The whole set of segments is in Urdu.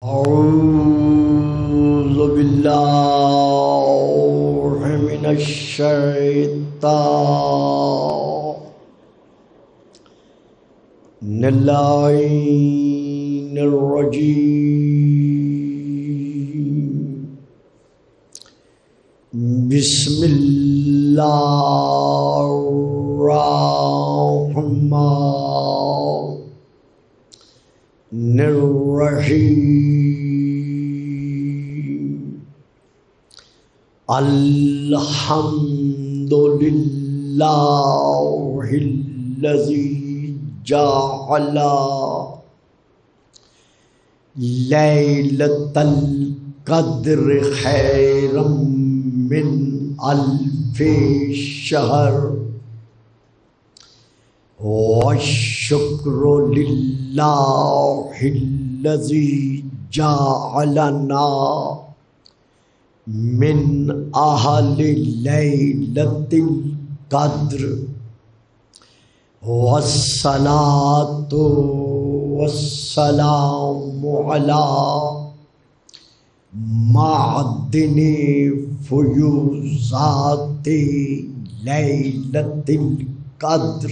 أعوذ بالله من الشيطان اللعين الرجيم. بسم الله الرحمن الرحيم. الحمد لله الذي جعل ليلة القدر خيرا من ألف شهر. والشكر لله الذي جعلنا من أهل ليلة القدر. والصلاة والسلام على معدن فيوزات ليلة القدر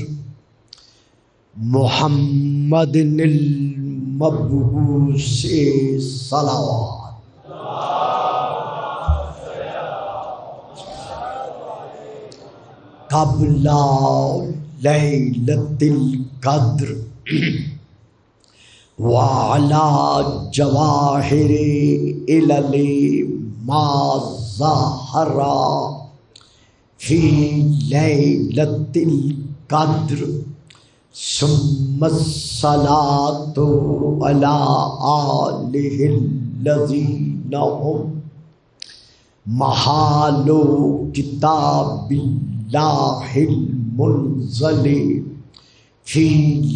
محمد المبعوث صلوات. قبل ليلة القدر وعلى جواهر علل ما ظهر في ليلة القدر. ثم الصلاة على آله الذين هم محال كتاب الله المنزل في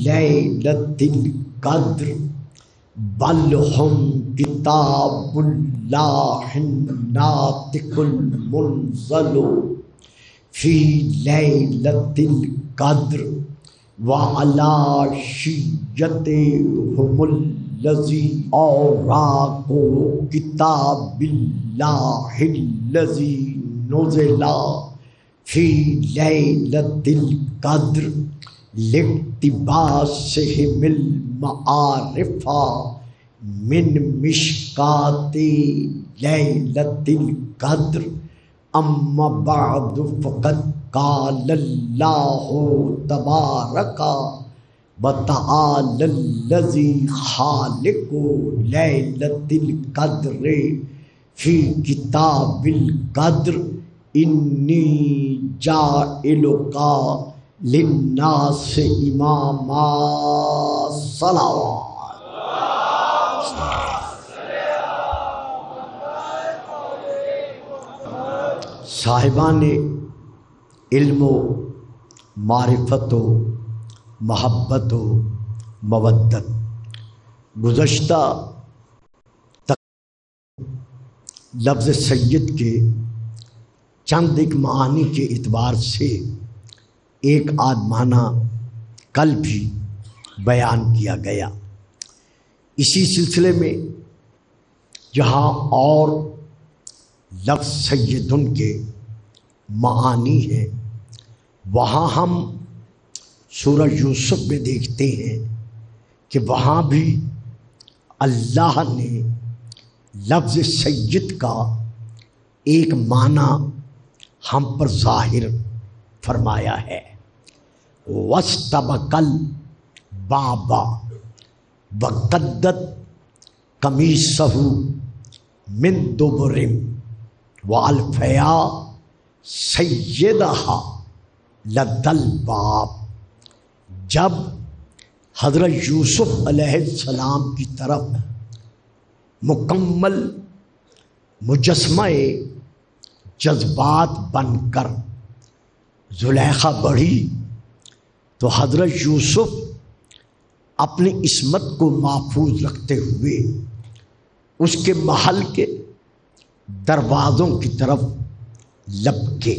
ليلة القدر، بل هم كتاب الله الناطق المنزل في ليلة القدر. وعلى شيعتهم الذي أوراقوا كتاب الله الذي نزل في ليلة القدر لاقتباسهم المعارف من مشكات ليلة القدر. أما بعد فقد قال الله تبارك وتعالى الذي خالق ليلة القدر في كتاب القدر: إني جاعلك للناس إماما. صلوات. صاحبان علم و معرفت و محبت و مودت، گزشتہ لفظ سید کے چند ایک معانی کے اعتبار سے ایک آدھ معنی کل بھی بیان کیا گیا. اسی سلسلے میں جہاں اور لفظ سیدن کے معانی ہیں، وہاں ہم سورہ یوسف میں دیکھتے ہیں کہ وہاں بھی اللہ نے لفظ سید کا ایک معنی ہم پر ظاہر فرمایا ہے. وَاسْتَبَقَ الْبَابَ وَقَدَّتْ قَمِيصَهُ مِنْ دُبُرٍ وَأَلْفَيَا سَيِّدَهَا لَدَى الْبَابِ. جب حضرت یوسف علیہ السلام کی طرف مکمل مجسمہ جذبات بن کر زلیخا بڑھی تو حضرت یوسف اپنی عصمت کو محفوظ رکھتے ہوئے اس کے محل کے دروازوں کی طرف لپکے.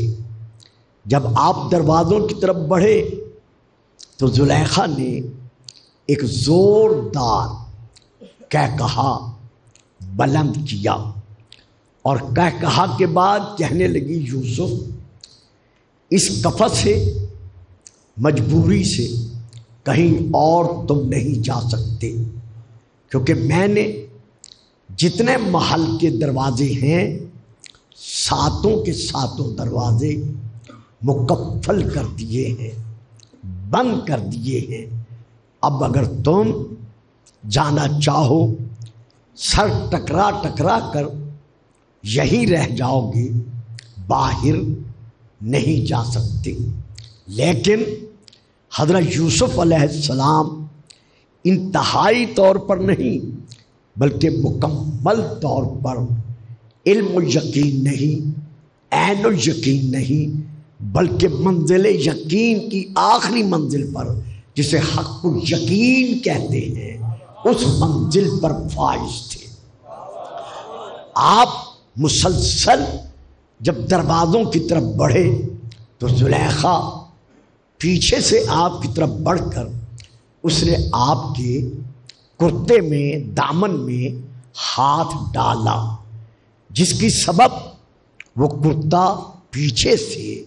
جب آپ دروازوں کی طرف بڑھے تو زلیخا نے ایک زوردار کہا بلند کیا اور کہا کے بعد کہنے لگی یوسف اس کفر سے مجبوری سے کہیں اور تم نہیں جا سکتے، کیونکہ میں نے جتنے محل کے دروازے ہیں ساتوں کے ساتوں دروازے مکفل کر دیے ہیں، بند کر دیے ہیں۔ اب اگر تم جانا چاہو سر ٹکرا ٹکرا کر یہیں رہ جاؤ گے، باہر نہیں جا سکتے۔ لیکن حضرت یوسف علیہ السلام انتہائی طور پر نہیں بلکہ مکمل طور پر علم و یقین نہیں، عین و یقین نہیں، بلکہ منزل یقین کی آخری منزل پر جسے حق یقین کہتے ہیں اس منزل پر فائز تھے۔ آپ مسلسل جب دروازوں کی طرف بڑھے تو زلیخا پیچھے سے آپ کی طرف بڑھ کر اس نے آپ کے کرتے میں دامن میں ہاتھ ڈالا، جس کی سبب وہ کرتا پیچھے سے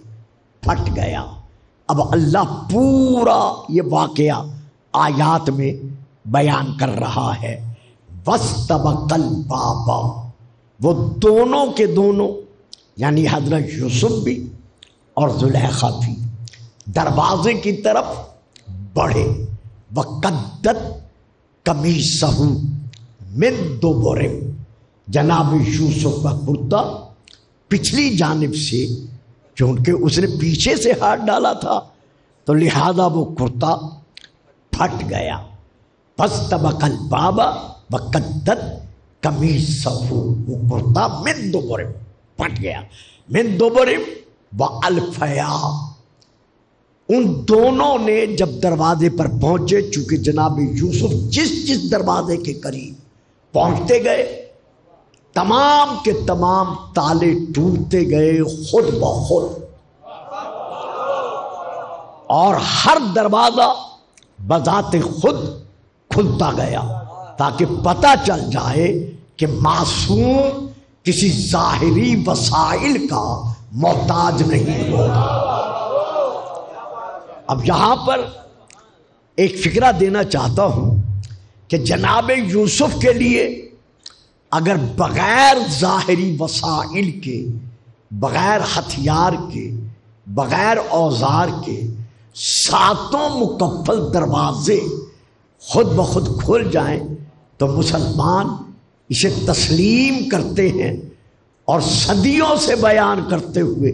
پھٹ گیا۔ اب اللہ پورا یہ واقعہ آیات میں بیان کر رہا ہے۔ وَاسْتَبَقَ الْبَابَ، وہ دونوں کے دونوں یعنی حضرت یوسف بھی اور زلیخا بھی دروازے کی طرف بڑھے۔ وَقَدَّتْ قَمِيصَهُ مِن دُبُرٍ، جناب یوسف کا کرتا پچھلی جانب سے، کیونکہ اس نے پیچھے سے ہاتھ ڈالا تھا تو لہذا وہ کرتا پھٹ گیا۔ فاستبق الباب وقدت قمیصہ، وہ کرتا من دبر پھٹ گیا۔ من دبر والفیا، ان دونوں نے جب دروازے پر پہنچے، چونکہ جناب یوسف جس دروازے کے قریب پہنچتے گئے تمام کے تمام تالے ٹوٹتے گئے خود بخود، اور ہر دروازہ بذات خود کھلتا گیا تاکہ پتہ چل جائے کہ معصوم کسی ظاہری وسائل کا محتاج نہیں ہوگا۔ اب یہاں پر ایک فکرہ دینا چاہتا ہوں کہ جناب یوسف کے لیے اگر بغیر ظاہری وسائل کے، بغیر ہتھیار کے، بغیر اوزار کے ساتوں مکفل دروازے خود بخود کھل جائیں تو مسلمان اسے تسلیم کرتے ہیں اور صدیوں سے بیان کرتے ہوئے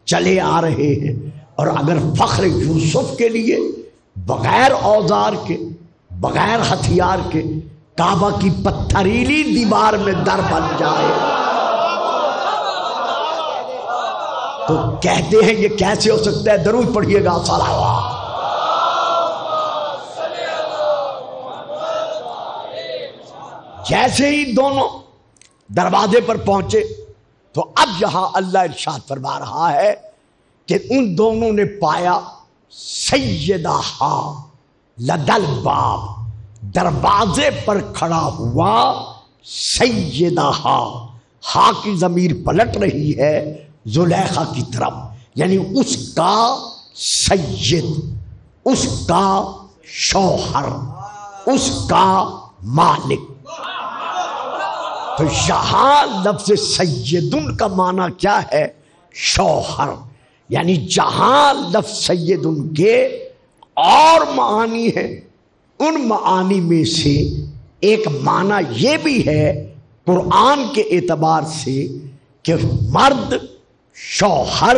چلے آ رہے ہیں۔ اور اگر فخر یوسف کے لیے بغیر اوزار کے، بغیر ہتھیار کے کعبہ کی پتھریلی دیوار میں در بن جائے تو کہتے ہیں یہ کیسے ہو سکتا ہے؟ درود پڑھیے گا صلوات۔ جیسے ہی دونوں دروازے پر پہنچے تو اب یہاں اللہ ارشاد فرما رہا ہے کہ ان دونوں نے پایا سیدہا لدل باب، دروازے پر کھڑا ہوا سیدہا، ہا کی ضمیر پلٹ رہی ہے زلیخا کی طرف، یعنی اس کا سید، اس کا شوہر، اس کا مالک۔ تو یہاں لفظ سیدن کا معنی کیا ہے؟ شوہر، یعنی جہاں لفظ سیدن کے اور معانی ہیں، ان معانی میں سے ایک معنی یہ بھی ہے قرآن کے اعتبار سے کہ مرد شوہر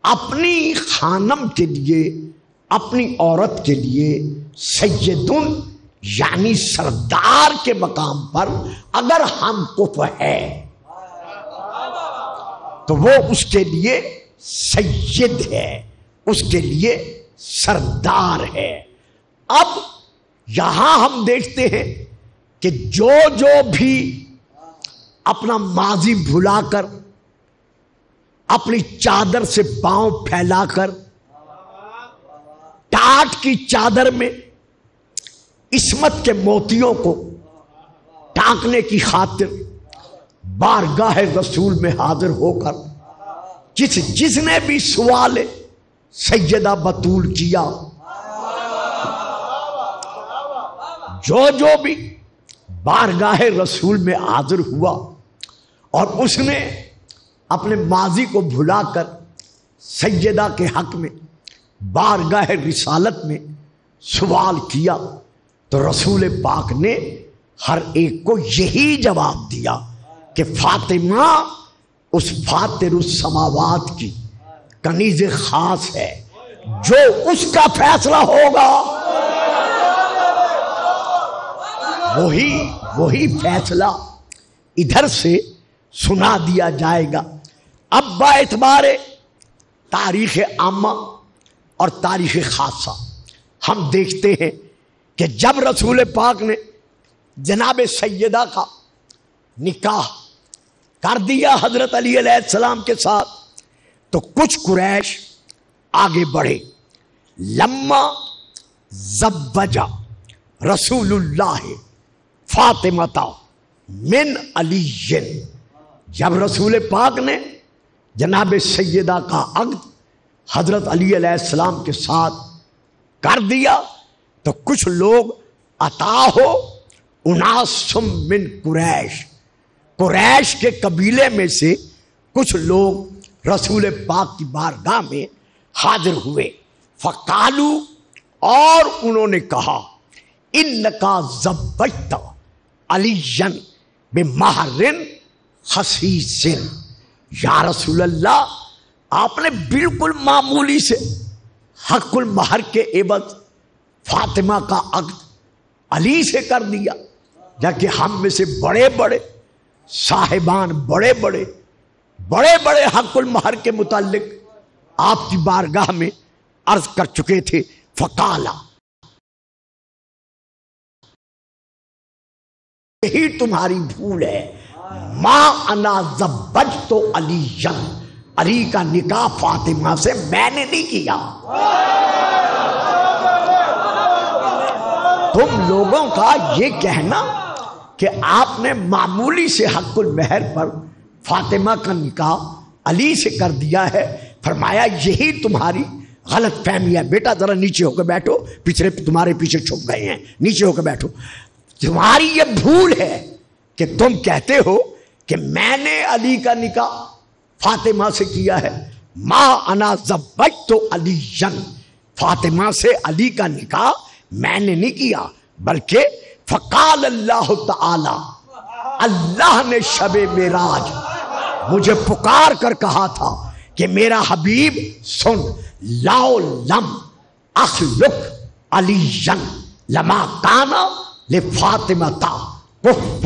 اپنی خانم کے لیے، اپنی عورت کے لیے سیدن یعنی سردار کے مقام پر اگر ہم کف ہے تو وہ اس کے لیے سید ہے، اس کے لیے سردار ہے۔ اب یہاں ہم دیکھتے ہیں کہ جو بھی اپنا ماضی بھلا کر، اپنی چادر سے پاؤں پھیلا کر، ٹاٹ کی چادر میں عصمت کے موتیوں کو ٹانپ جھانکنے کی خاطر بارگاہ رسول میں حاضر ہو کر جس نے بھی سوال سیدہ بطول کیا، جو بھی بارگاہ رسول میں حاضر ہوا اور اس نے اپنے ماضی کو بھلا کر سیدہ کے حق میں بارگاہ رسالت میں سوال کیا، تو رسول پاک نے ہر ایک کو یہی جواب دیا کہ فاطمہ اس فاطر السماوات کی کنیز خاص ہے، جو اس کا فیصلہ ہوگا وہی فیصلہ ادھر سے سنا دیا جائے گا۔ اب با اعتبار تاریخ عامہ اور تاریخ خاصہ ہم دیکھتے ہیں کہ جب رسول پاک نے جناب سیدہ کا نکاح کر دیا حضرت علی علیہ السلام کے ساتھ، تو کچھ قریش آگے بڑھے۔ لما زوجا رسول اللہ فاطمہ من علی، جب رسول پاک نے جناب سیدہ کا عقد حضرت علی علیہ السلام کے ساتھ کر دیا، تو کچھ لوگ عطا ہو اناسم من قریش کے قبیلے میں سے کچھ لوگ رسول پاک کی بارگاہ میں حاضر ہوئے۔ فقالو، اور انہوں نے کہا، انکا زوجت علی بمہر خسیس، یا رسول اللہ آپ نے بالکل معمولی سے حق المہر کے عوض فاطمہ کا عقد علی سے کر دیا، جبکہ ہم میں سے بڑے بڑے صاحبان بڑے بڑے حق المہر کے متعلق آپ کی بارگاہ میں عرض کر چکے تھے۔ فقالا، یہی تمہاری بھول ہے، ما انا زوجت علی، علی کا نکاح فاطمہ سے میں نے نہیں کیا۔ تم لوگوں کا یہ کہنا کہ آپ نے معمولی سے حق المہر پر فاطمہ کا نکاح علی سے کر دیا ہے، فرمایا یہی تمہاری غلط فہمی ہے۔ بیٹا ذرا نیچے ہو کے بیٹھو، پچھلے تمہارے پیچھے چھپ گئے ہیں، نیچے ہو کے بیٹھو۔ تمہاری یہ بھول ہے کہ تم کہتے ہو کہ میں نے علی کا نکاح فاطمہ سے کیا ہے۔ ما انا زوجت علی، فاطمہ سے علی کا نکاح میں نے نہیں کیا، بلکہ فقال اللہ تعالی، اللہ نے شب معراج مجھے پکار کر کہا تھا کہ میرا حبیب سن، لاؤ لم اخلق علی لما کانا لفاطمہ کفٌ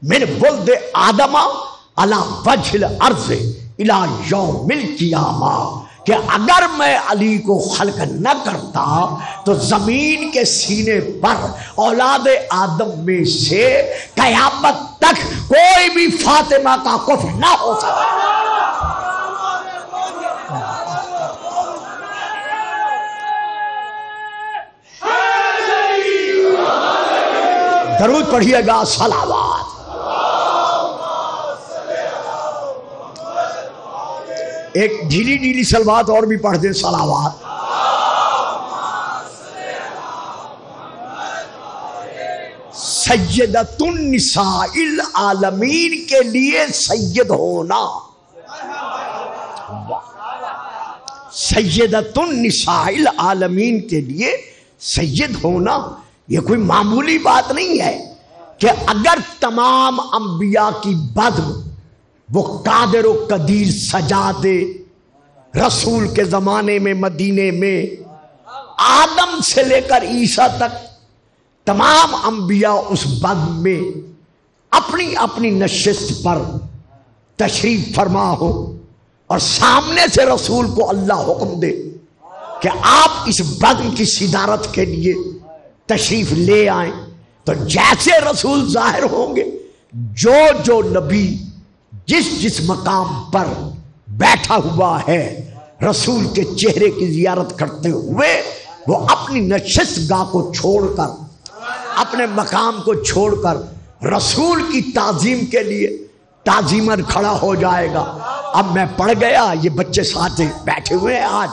من ولد آدم علی وجہ الارض الی یوم القیامہ، کہ اگر میں علی کو خلق نہ کرتا تو زمین کے سینے پر اولاد آدم میں سے قیامت تک کوئی بھی فاطمہ کا کفر نہ ہو سکتا۔ درود پڑھیے گا، صلوات۔ ایک ڈھیلی ڈھیلی صلوات اور بھی پڑھ دیں، صلوات۔ سیدۃ النساء العالمین کے لیے سید ہونا، سیدۃ النساء العالمین کے لیے سید ہونا یہ کوئی معمولی بات نہیں ہے کہ اگر تمام انبیاء کی بزم وہ قادر و قدیر سجا دے، رسول کے زمانے میں مدینے میں آدم سے لے کر عیسیٰ تک تمام انبیاء اس بزم میں اپنی اپنی نشست پر تشریف فرما ہو، اور سامنے سے رسول کو اللہ حکم دے کہ آپ اس بزم کی صدارت کے لیے تشریف لے آئیں، تو جیسے رسول ظاہر ہوں گے، جو نبی جس مقام پر بیٹھا ہوا ہے رسول کے چہرے کی زیارت کرتے ہوئے، وہ اپنی نشست گاہ کو چھوڑ کر، اپنے مقام کو چھوڑ کر رسول کی تعظیم کے لیے تعظیمن کھڑا ہو جائے گا۔ اب میں پڑھ گیا، یہ بچے ساتھ بیٹھے ہوئے ہیں، آج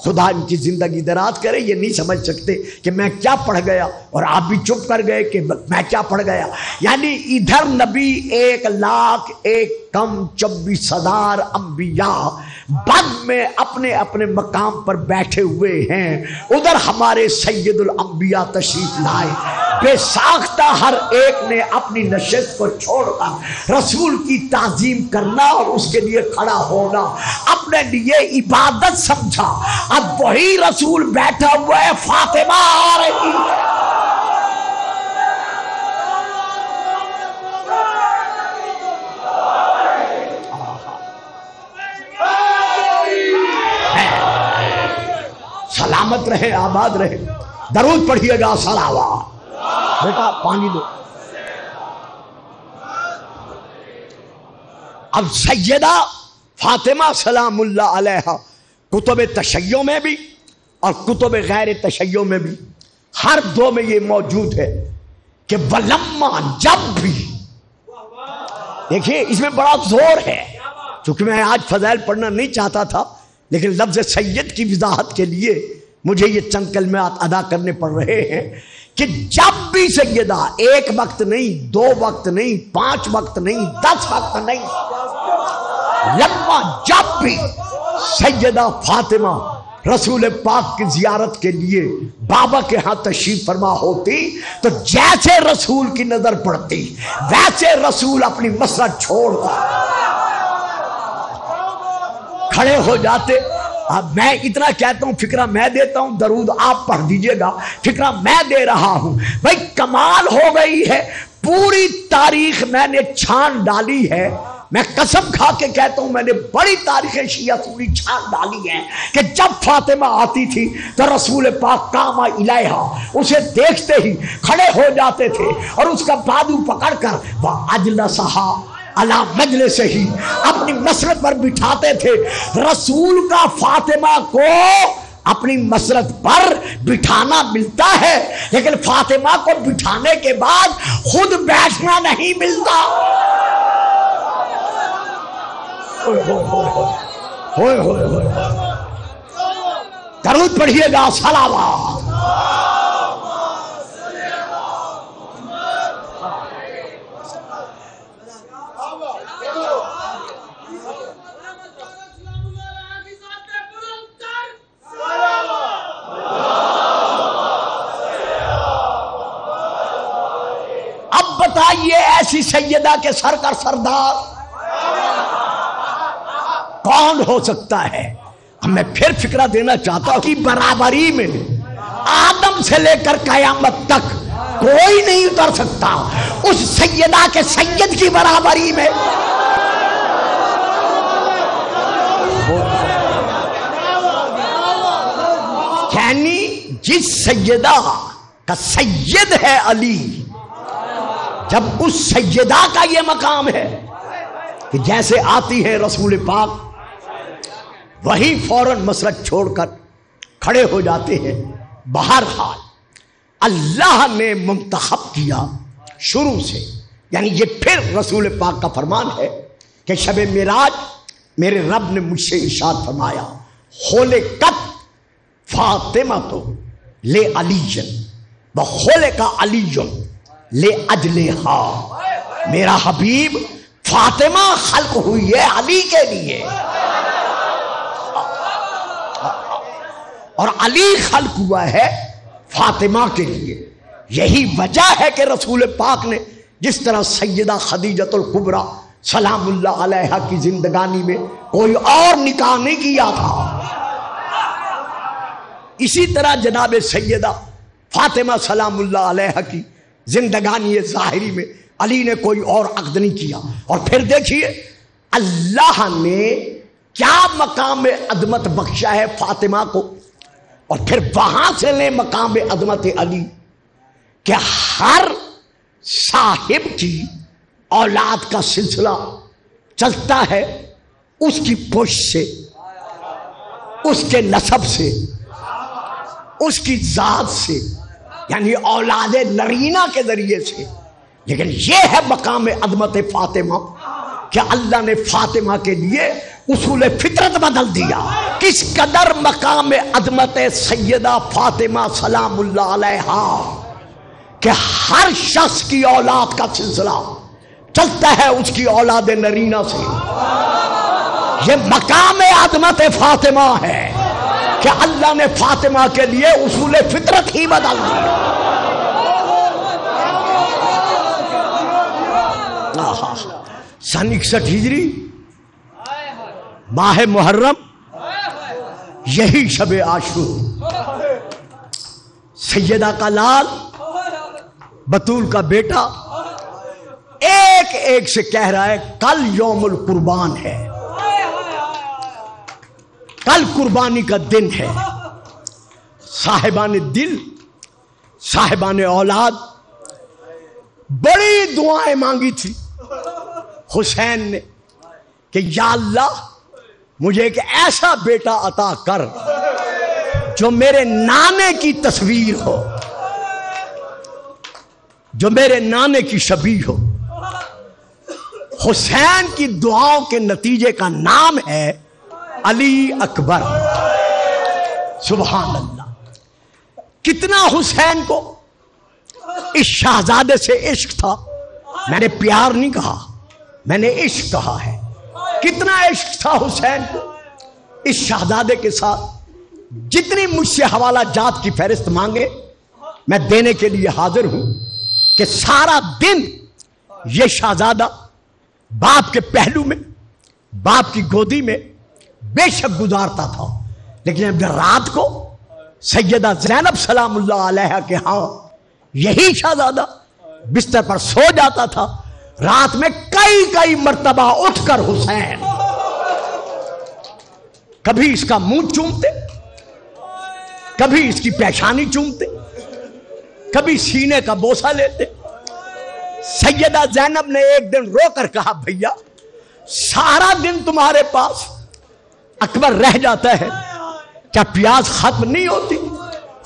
خدا ان کی زندگی دراز کرے، یہ نہیں سمجھ سکتے کہ میں کیا پڑھ گیا، اور آپ بھی چپ کر گئے کہ میں کیا پڑھ گیا۔ یعنی ادھر نبی 1,01,24,000 انبیاء بعد میں اپنے اپنے مقام پر بیٹھے ہوئے ہیں، ادھر ہمارے سید الانبیاء تشریف لائے، بے ساختہ ہر ایک نے اپنی نشست کو چھوڑ کر رسول کی تعظیم کرنا اور اس کے لیے کھڑا ہونا اپنے لیے عبادت سمجھا۔ اب وہی رسول بیٹھا ہوا ہے، فاطمہ آ رہی ہے۔ سلامت رہے، آباد رہے، درود پڑھیے گا، صلوات۔ بیٹا پانی دو۔ اب سیدہ فاطمہ سلام اللہ علیہا کتب تشیع میں بھی اور کتب غیر تشیع میں بھی ہر دو میں یہ موجود ہے کہ ولما، جب بھی، دیکھیے اس میں بڑا زور ہے، چونکہ میں آج فضائل پڑھنا نہیں چاہتا تھا، لیکن لفظ سید کی وضاحت کے لیے مجھے یہ چند کلمات ادا کرنے پڑ رہے ہیں کہ جب بھی سیدہ، ایک وقت نہیں، 2 وقت نہیں، 5 وقت نہیں، 10 وقت نہیں، لما جب بھی سیدہ فاطمہ رسول پاک کی زیارت کے لیے بابا کے ہاں تشریف فرما ہوتی تو جیسے رسول کی نظر پڑتی ویسے رسول اپنی مسرت چھوڑ کھڑے ہو جاتے۔ اب میں اتنا کہتا ہوں، فکرہ میں دیتا ہوں، درود آپ پڑھ دیجئے گا، فکرہ میں دے رہا ہوں۔ بھائی کمال ہو گئی ہے، پوری تاریخ میں نے چھان ڈالی ہے، میں قسم کھا کے کہتا ہوں میں نے بڑی تاریخ شیعہ پوری چھان ڈالی ہے کہ جب فاطمہ آتی تھی تو رسول پاک قام الیہا، اسے دیکھتے ہی کھڑے ہو جاتے تھے اور اس کا بازو پکڑ کر وَأَجْلَسَهَا علی مجلس ہی اپنی مسرت پر بٹھاتے تھے۔ رسول کا فاطمہ کو اپنی مسرت پر بٹھانا ملتا ہے، لیکن فاطمہ کو بٹھانے کے بعد خود بیٹھنا نہیں ملتا۔ ہوئے ہوئے ہوئے درود پڑھیے گا، صلوات۔ اب بتائیے ایسی سیدہ کے سر کا سردار کون ہو سکتا ہے؟ میں پھر فکرہ دینا چاہتا ہوں کہ برابری میں آدم سے لے کر قیامت تک کوئی نہیں اتر سکتا اس سیدہ کے سید کی برابری میں۔ یعنی جس سیدہ کا سید ہے علی، جب اس سیدہ کا یہ مقام ہے کہ جیسے آتی ہے رسول پاک وہی فوراً مسرت چھوڑ کر کھڑے ہو جاتے ہیں۔ بہرحال اللہ نے منتخب کیا شروع سے، یعنی یہ پھر رسول پاک کا فرمان ہے کہ شب معراج میرے رب نے مجھ سے ارشاد فرمایا خلقت فاطمہ تو لے علی وخلق علی لے اجلہا، میرا حبیب فاطمہ خلق ہوئی ہے علی کے لیے اور علی خلق ہوا ہے فاطمہ کے لیے۔ یہی وجہ ہے کہ رسول پاک نے جس طرح سیدہ خدیجۃ الکبریٰ سلام اللہ علیہا کی زندگانی میں کوئی اور نکاح نہیں کیا تھا، اسی طرح جناب سیدہ فاطمہ سلام اللہ علیہا کی زندگانی ظاہری میں علی نے کوئی اور عقد نہیں کیا۔ اور پھر دیکھیے اللہ نے کیا مقام عظمت بخشا ہے فاطمہ کو، اور پھر وہاں سے لے مقام عظمت علی کہ ہر صاحب کی اولاد کا سلسلہ چلتا ہے اس کی پشت سے، اس کے نسب سے، اس کی ذات سے، یعنی اولاد نرینہ کے ذریعے سے۔ لیکن یہ ہے مقام عظمت فاطمہ کہ اللہ نے فاطمہ کے لیے اصول فطرت بدل دیا. کس قدر مقام عظمت سیدہ فاطمہ سلام اللہ علیہا کہ ہر شخص کی اولاد کا سلسلہ چلتا ہے اس کی اولاد نرینہ سے. یہ مقام عظمت فاطمہ ہے کہ اللہ نے فاطمہ کے لیے اصول فطرت ہی بدل دی. سن 61 ہجری ماہ محرم یہی شب عاشور سیدہ کا لال بطول کا بیٹا ایک ایک سے کہہ رہا ہے کل یوم القربان ہے, کل قربانی کا دن ہے. صاحبان دل صاحبان اولاد بڑی دعائیں مانگی تھی حسین نے کہ یا اللہ مجھے ایک ایسا بیٹا عطا کر جو میرے نانے کی تصویر ہو, جو میرے نانے کی شبیہ ہو. حسین کی دعاؤں کے نتیجے کا نام ہے علی اکبر. سبحان اللہ. کتنا حسین کو اس شہزادے سے عشق تھا. میں نے پیار نہیں کہا, میں نے عشق کہا ہے. کتنا عشق تھا حسین کو اس شہزادے کے ساتھ. جتنی مجھ سے حوالہ جات کی فہرست مانگے میں دینے کے لیے حاضر ہوں کہ سارا دن یہ شہزادہ باپ کے پہلو میں باپ کی گودی میں بے شک گزارتا تھا, لیکن اب رات کو سیدہ زینب سلام اللہ علیہا کے ہاں یہی شہزادہ بستر پر سو جاتا تھا. رات میں کئی مرتبہ اٹھ کر حسین کبھی اس کا منہ چومتے, کبھی اس کی پیشانی چومتے, کبھی سینے کا بوسہ لیتے. سیدہ زینب نے ایک دن رو کر کہا بھیا سارا دن تمہارے پاس اکبر رہ جاتا ہے, کیا پیاس ختم نہیں ہوتی؟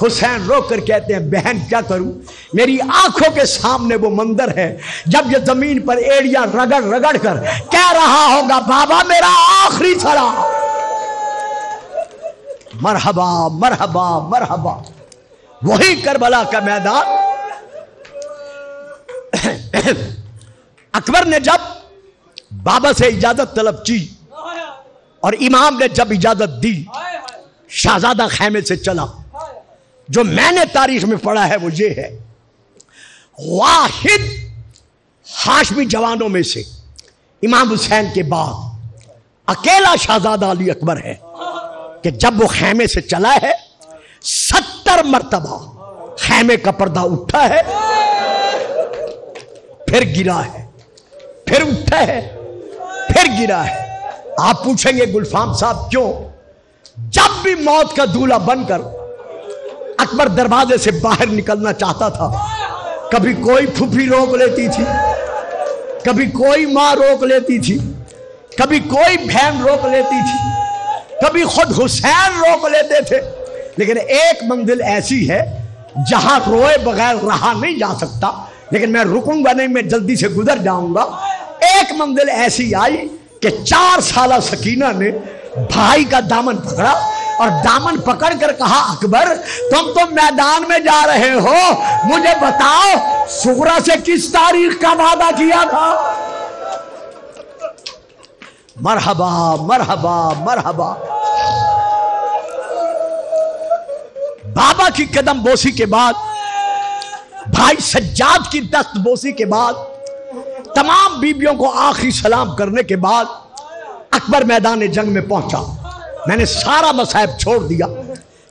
حسین رو کر کہتے ہیں بہن کیا کروں, میری آنکھوں کے سامنے وہ منظر ہے جب یہ زمین پر ایڑیاں رگڑ رگڑ کر کہہ رہا ہوگا بابا میرا آخری سلام. مرحبا مرحبا مرحبا. وہی کربلا کا میدان. اکبر نے جب بابا سے اجازت طلب کی اور امام نے جب اجازت دی شہزادہ خیمے سے چلا. جو میں نے تاریخ میں پڑھا ہے وہ یہ ہے واحد ہاشمی جوانوں میں سے امام حسین کے بعد اکیلا شہزادہ علی اکبر ہے کہ جب وہ خیمے سے چلا ہے 70 مرتبہ خیمے کا پردہ اٹھا ہے, پھر گرا ہے, پھر اٹھا ہے, پھر گرا ہے. آپ پوچھیں گے گلفام صاحب کیوں؟ جب بھی موت کا دولہا بن کر اکبر دروازے سے باہر نکلنا چاہتا تھا, کبھی کوئی پھوپھی روک لیتی تھی, کبھی کوئی ماں روک لیتی تھی, کبھی کوئی بہن روک لیتی تھی, کبھی خود حسین روک لیتے تھے. لیکن ایک منزل ایسی ہے جہاں روئے بغیر رہا نہیں جا سکتا, لیکن میں رکوں گا نہیں, میں جلدی سے گزر جاؤں گا. ایک منزل ایسی آئی کہ 4 سالہ سکینہ نے بھائی کا دامن پکڑا اور دامن پکڑ کر کہا اکبر تم تو میدان میں جا رہے ہو, مجھے بتاؤ صغرا سے کس تاریخ کا وعدہ کیا تھا؟ مرحبا مرحبا مرحبا. بابا کی قدم بوسی کے بعد, بھائی سجاد کی دست بوسی کے بعد, تمام بیبیوں کو آخری سلام کرنے کے بعد اکبر میدان جنگ میں پہنچا. میں نے سارا مصائب چھوڑ دیا.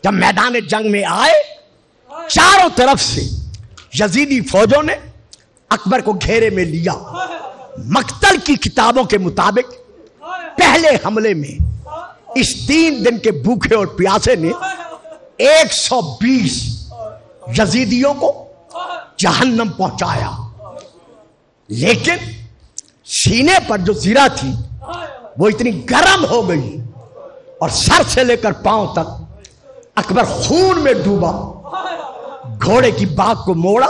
جب میدان جنگ میں آئے چاروں طرف سے یزیدی فوجوں نے اکبر کو گھیرے میں لیا. مقتل کی کتابوں کے مطابق پہلے حملے میں اس 3 دن کے بھوکے اور پیاسے نے 120 یزیدیوں کو جہنم پہنچایا. لیکن سینے پر جو زرہ تھی وہ اتنی گرم ہو گئی اور سر سے لے کر پاؤں تک اکبر خون میں ڈوبا. گھوڑے کی باگ کو موڑا,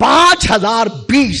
5020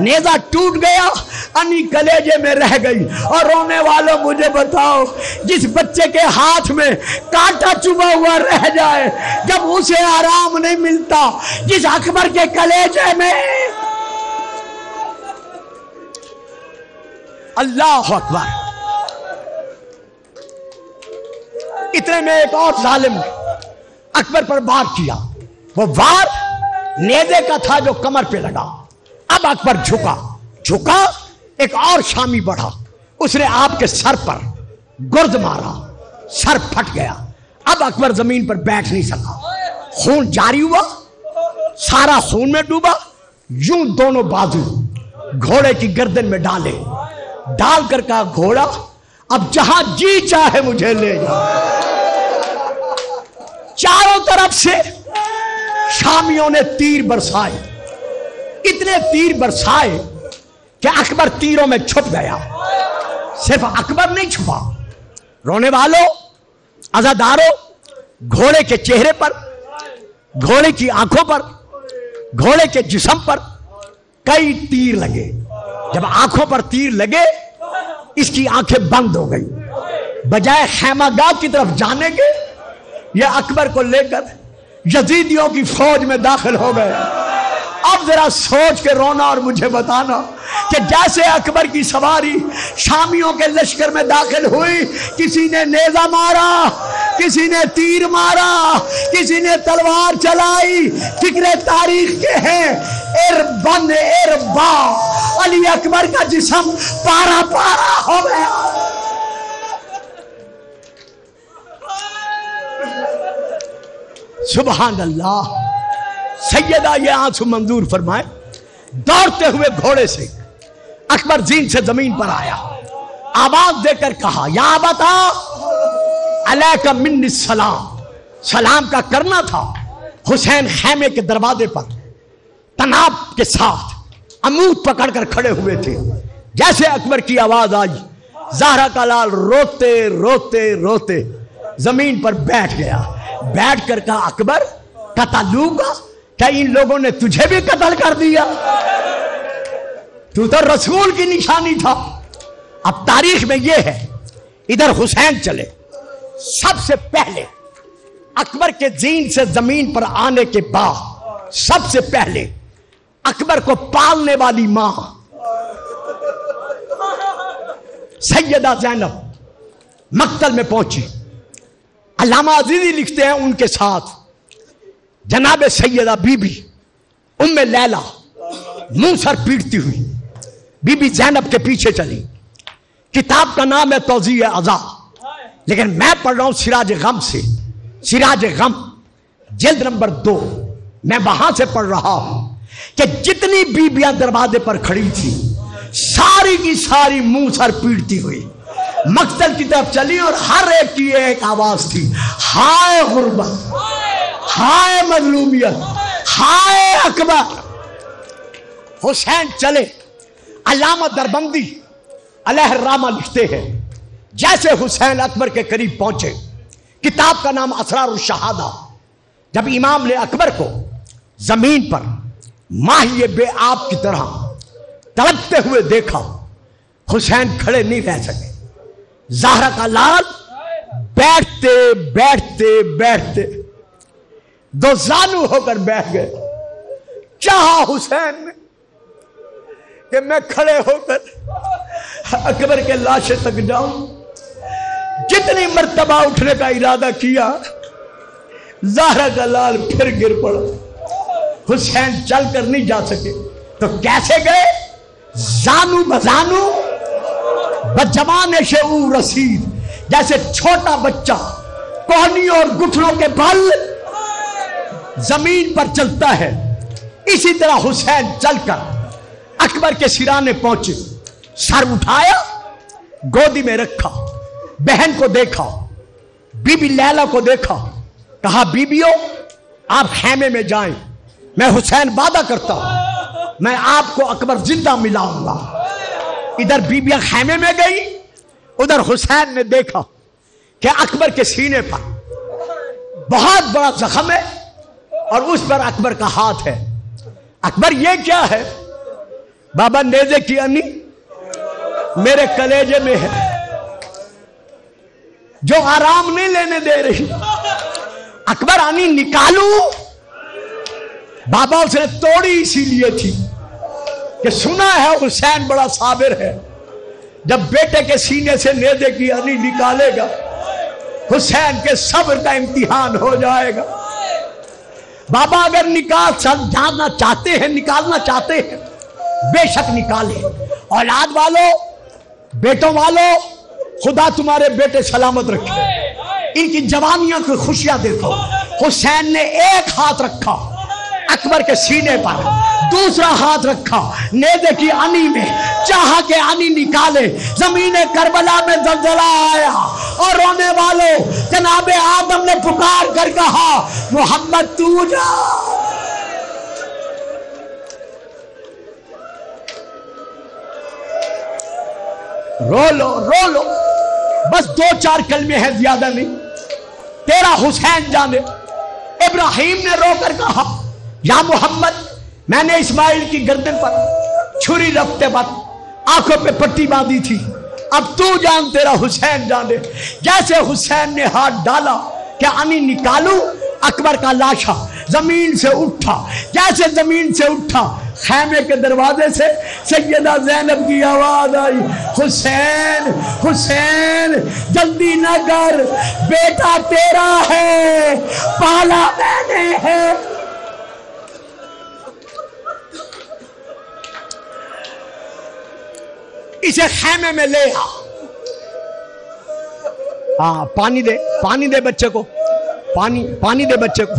نیزہ ٹوٹ گیا، انی کلیجے میں رہ گئی۔ اور رونے والوں مجھے بتاؤ، جس بچے کے ہاتھ میں کانٹا چبھا ہوا رہ جائے جب اسے آرام نہیں ملتا، جس اکبر کے کلیجے میں، اللہ اکبر۔ اتنے میں ایک اور ظالم نے اکبر پر وار کیا، وہ وار نیزے کا تھا جو کمر پہ لگا۔ اب اکبر جھکا، ایک اور شامی بڑھا، اس نے آپ کے سر پر گرد مارا، سر پھٹ گیا۔ اب اکبر زمین پر بیٹھ نہیں سکا، خون جاری ہوا، سارا خون میں ڈوبا۔ یوں دونوں بازو گھوڑے کی گردن میں ڈال کر کہا، گھوڑا اب جہاں جی چاہے مجھے لے جا۔ چاروں طرف سے شامیوں نے تیر برسائے، اتنے تیر برسائے کہ اکبر تیروں میں چھپ گیا۔ صرف اکبر نہیں چھپا، رونے والوں، عزاداروں، گھوڑے کے چہرے پر، گھوڑے کی آنکھوں پر، گھوڑے کے جسم پر کئی تیر لگے۔ جب آنکھوں پر تیر لگے، اس کی آنکھیں بند ہو گئی۔ بجائے خیمہ گاہ کی طرف جانے کے، یہ اکبر کو لے کر یزیدیوں کی فوج میں داخل ہو گئے۔ اب ذرا سوچ کے رونا اور مجھے بتانا کہ جیسے اکبر کی سواری شامیوں کے لشکر میں داخل ہوئی، کسی نے نیزہ مارا، کسی نے تیر مارا، کسی نے تلوار چلائی۔ فکر تاریخ کے ہیں، اربن اربا، علی اکبر کا جسم پارا پارا ہو گیا۔ سبحان اللہ۔ سیدہ یہ آنسو منظور فرمائے، دوڑتے ہوئے گھوڑے سے اکبر زین سے زمین پر آیا، آواز دے کر کہا، یا بتا علیک منی السلام۔ سلام کا کرنا تھا۔ حسین خیمے کے دروازے پر تناب کے ساتھ عمود پکڑ کر کھڑے ہوئے تھے۔ جیسے اکبر کی آواز آئی، زہرا کا لال روتے روتے روتے زمین پر بیٹھ گیا۔ بیٹھ کر کہا، اکبر قتلو گا؟ کیا ان لوگوں نے تجھے بھی قتل کر دیا؟ تو رسول کی نشانی تھا۔ اب تاریخ میں یہ ہے، ادھر حسین چلے، سب سے پہلے اکبر کے زین سے زمین پر آنے کے بعد سب سے پہلے اکبر کو پالنے والی ماں سیدہ زینب مقتل میں پہنچی۔ علامہ عزیزی لکھتے ہیں، ان کے ساتھ جناب سیدہ بی بی ام لیلہ منہ سر پیٹتی ہوئی بی بی زینب کے پیچھے چلی۔ کتاب کا نام ہے توضیح عزا، لیکن میں پڑھ رہا ہوں سراج غم سے، سراج غم جلد نمبر 2۔ میں وہاں سے پڑھ رہا ہوں کہ جتنی بیبیاں دروازے پر کھڑی تھی، ساری کی ساری منہ سر پیٹتی ہوئی مقتل کی طرف چلی، اور ہر ایک کی ایک آواز تھی، ہائے غربت، ہائے مظلومیت، ہائے اکبر۔ حسین چلے۔ علامہ دربندی علیہ الرحمہ لکھتے ہیں، جیسے حسین اکبر کے قریب پہنچے، کتاب کا نام اسرار الشہادہ، جب امام نے اکبر کو زمین پر ماہی بے آب کی طرح تڑپتے ہوئے دیکھا، حسین کھڑے نہیں رہ سکے۔ زہرا کا لال بیٹھتے بیٹھتے بیٹھتے دو زانو ہو کر بیٹھ گئے۔ چاہا حسین نے کہ میں کھڑے ہو کر اکبر کے لاشے تک جاؤں، جتنی مرتبہ اٹھنے کا ارادہ کیا، زہرا کا لال پھر گر پڑا۔ حسین چل کر نہیں جا سکے تو کیسے گئے؟ زانو بزانو بجوان شعور رسید، جیسے چھوٹا بچہ کوہنیوں اور گھٹنوں کے بل زمین پر چلتا ہے، اسی طرح حسین چل کر اکبر کے سرانے پہنچے، سر اٹھایا، گودی میں رکھا، بہن کو دیکھا، بی بی لیلہ کو دیکھا، کہا بیبیوں آپ خیمے میں جائیں، میں حسین وعدہ کرتا ہوں میں آپ کو اکبر زندہ ملاؤں گا۔ ادھر بیبیاں خیمے میں گئی، ادھر حسین نے دیکھا کہ اکبر کے سینے پر بہت بڑا زخم ہے اور اس پر اکبر کا ہاتھ ہے۔ اکبر یہ کیا ہے؟ بابا نیزے کی انی میرے کلیجے میں ہے جو آرام نہیں لینے دے رہی. اکبر انی نکالوں. بابا اس نے توڑی اسی لیے تھی کہ سنا ہے حسین بڑا صابر ہے. جب بیٹے کے سینے سے نیزے کی انی نکالے گا حسین کے صبر کا امتحان ہو جائے گا. بابا اگر جاننا چاہتے ہیں نکالنا چاہتے ہیں بے شک نکالے. اولاد والو بیٹوں والو خدا تمہارے بیٹے سلامت رکھے. ان کی جوانیاں کی خوشیاں دیکھو. حسین نے ایک ہاتھ رکھا اکبر کے سینے پر, دوسرا ہاتھ رکھا نیزے کی انی میں, چاہا کہ انی نکالے. زمین کربلا میں زلزلہ آیا اور رونے والوں جناب آدم نے پکار کر کہا محمد تو جا. رو لو بس 2-4 کلمے ہیں زیادہ نہیں. تیرا حسین جانے. ابراہیم نے رو کر کہا یا محمد میں نے اسماعیل کی گردن پر چھری رکھتے وقت آنکھوں پہ پٹی باندھی تھی, اب تو جان تیرا حسین جانے. جیسے حسین نے ہاتھ ڈالا کہ انی نکالوں اکبر کا لاشا زمین سے اٹھا. جیسے زمین سے اٹھا خیمے کے دروازے سے سیدہ زینب کی آواز آئی حسین حسین جلدی نہ کر بیٹا تیرا ہے پالا میں نے ہے. اسے خیمے میں لے پانی دے بچے کو, پانی دے بچے کو.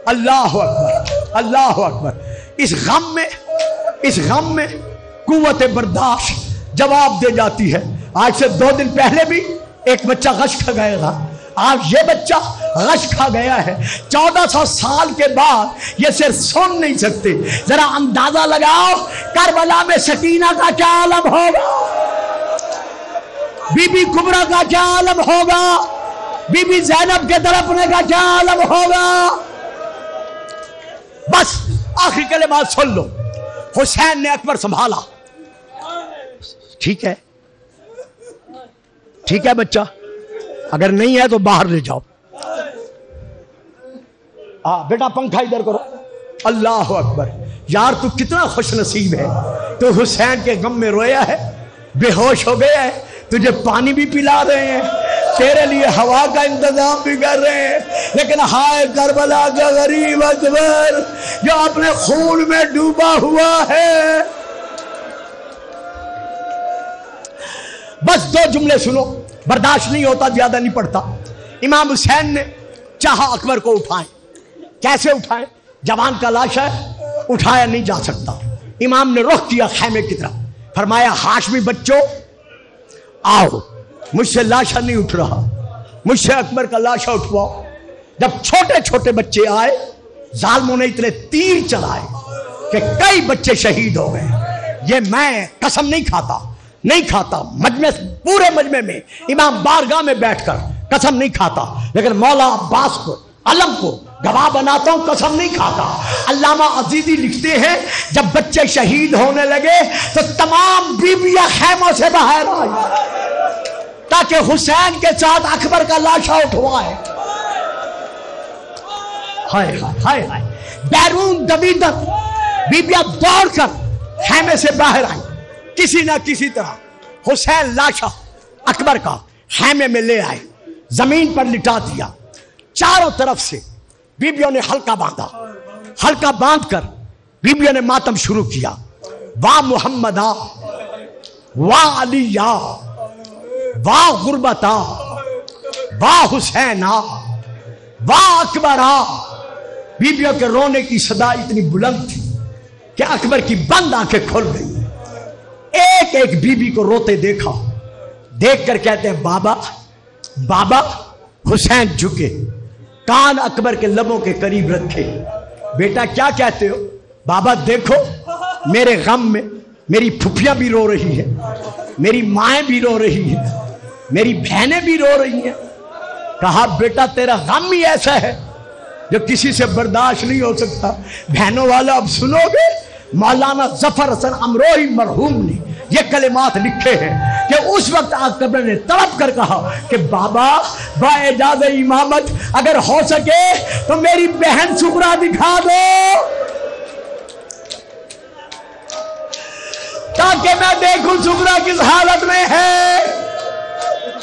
اللہ اکبر اللہ اکبر. اس غم میں قوت برداشت جواب دے جاتی ہے. آج سے 2 دن پہلے بھی ایک بچہ غش کھا گیا تھا, آج یہ بچہ غش کھا گیا ہے. 1400 سال کے بعد یہ صرف سن نہیں سکتے. ذرا اندازہ لگاؤ کربلا میں سکینہ کا کیا عالم ہوگا, بی بی کبریٰ کا کیا عالم ہوگا, بی بی زینب کے تڑپنے کا کیا عالم ہوگا. بس آخری کلمات سن لو. حسین نے اکبر سنبھالا. ٹھیک ہے بچہ, اگر نہیں ہے تو باہر لے جاؤ. بیٹا پنکھا ادھر کرو. اللہ اکبر. یار تو کتنا خوش نصیب ہے, تو حسین کے غم میں رویا ہے, بے ہوش ہو گیا ہے, تجھے پانی بھی پلا رہے ہیں, تیرے لیے ہوا کا انتظام بھی کر رہے ہیں, لیکن ہائے کربلا کا غریب اکبر جو اپنے خون میں ڈوبا ہوا ہے. بس 2 جملے سنو, برداشت نہیں ہوتا زیادہ نہیں پڑتا. امام حسین نے چاہا اکبر کو اٹھائیں. کیسے اٹھائیں؟ جوان کا لاش ہے, اٹھایا نہیں جا سکتا. امام نے رخ کیا خیمے کی طرف, فرمایا ہاشمی بچوں آؤ, مجھ سے لاشا نہیں اٹھ رہا, مجھ سے اکبر کا لاشا اٹھواؤ. جب چھوٹے چھوٹے بچے آئے ظالموں نے اتنے تیر چلائے کہ کئی بچے شہید ہو گئے. یہ میں قسم نہیں کھاتا مجمع پورے مجمع میں امام بارگاہ میں بیٹھ کر قسم نہیں کھاتا, لیکن مولا عباس کو علم کو گواہ بناتا ہوں, قسم نہیں کھاتا. علامہ عزیزی لکھتے ہیں جب بچے شہید ہونے لگے تو تمام بیویاں خیموں سے باہر آئی تاکہ حسین کے ساتھ اکبر کا لاشا اٹھوائے. ہائے ہائے ہائے ہائے. بیرون دویدن بیویاں دوڑ کر خیمے سے باہر آئی, کسی نہ کسی طرح حسین لاشا اکبر کا خیمے میں لے آئے, زمین پر لٹا دیا. چاروں طرف سے بیبیوں نے حلقہ باندھ کر بیبیوں نے ماتم شروع کیا. واہ محمدہ, واہ علیہ, واہ غربتا, واہ حسینہ, واہ اکبرہ. بیبیوں کے رونے کی صدا اتنی بلند تھی کہ اکبر کی بند آنکھیں کھل گئی. ایک ایک بیوی کو روتے دیکھا, دیکھ کر کہتے ہیں بابا. حسین جھکے, کان اکبر کے لبوں کے قریب رکھے. بیٹا کیا کہتے ہو؟ بابا دیکھو میرے غم میں میری پھپھیاں بھی رو رہی ہیں, میری مائیں بھی رو رہی ہیں, میری بہنیں بھی رو رہی ہیں. کہا بیٹا تیرا غم ہی ایسا ہے جو کسی سے برداشت نہیں ہو سکتا. بہنوں والا اب سنو گے مولانا ظفر حسن امروہی مرحوم نے یہ کلمات لکھے ہیں کہ اس وقت اکبر نے تڑپ کر کہا کہ بابا باعجاز امامت اگر ہو سکے تو میری بہن صغرا دکھا دو تاکہ میں دیکھوں صغرا کس حالت میں ہے.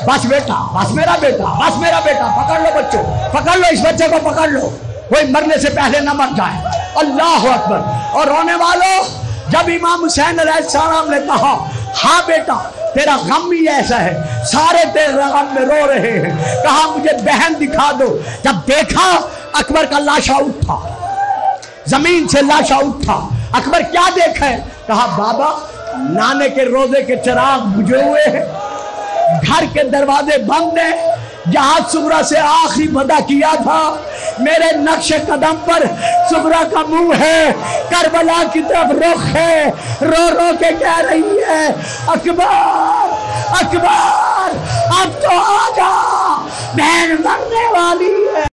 بس بیٹا، بس میرا بیٹا، بس میرا بیٹا، پکڑ لو بچوں، پکڑ لو اس بچے کو، پکڑ لو، کوئی مرنے سے پہلے نہ مر جائے. اللہ اکبر. اور رونے والوں، جب امام حسین علیہ السلام نے کہا ہاں بیٹا تیرا غم بھی ایسا ہے، سارے تیرے غم میں رو رہے ہیں، کہا مجھے بہن دکھا دو. جب دیکھا اکبر کا لاشا اٹھا، زمین سے لاشا اٹھا. اکبر کیا دیکھا ہے؟ کہا بابا نانے کے روزے کے چراغ بجھے ہوئے ہیں، گھر کے دروازے بند ہیں، جہاں صغرا سے آخری وعدہ کیا تھا میرے نقش قدم پر صغرا کا منہ ہے، کربلا کی طرف رخ ہے، رو رو کے کہہ رہی ہے اکبر اکبر اب تو آ جا، بہن مرنے والی ہے.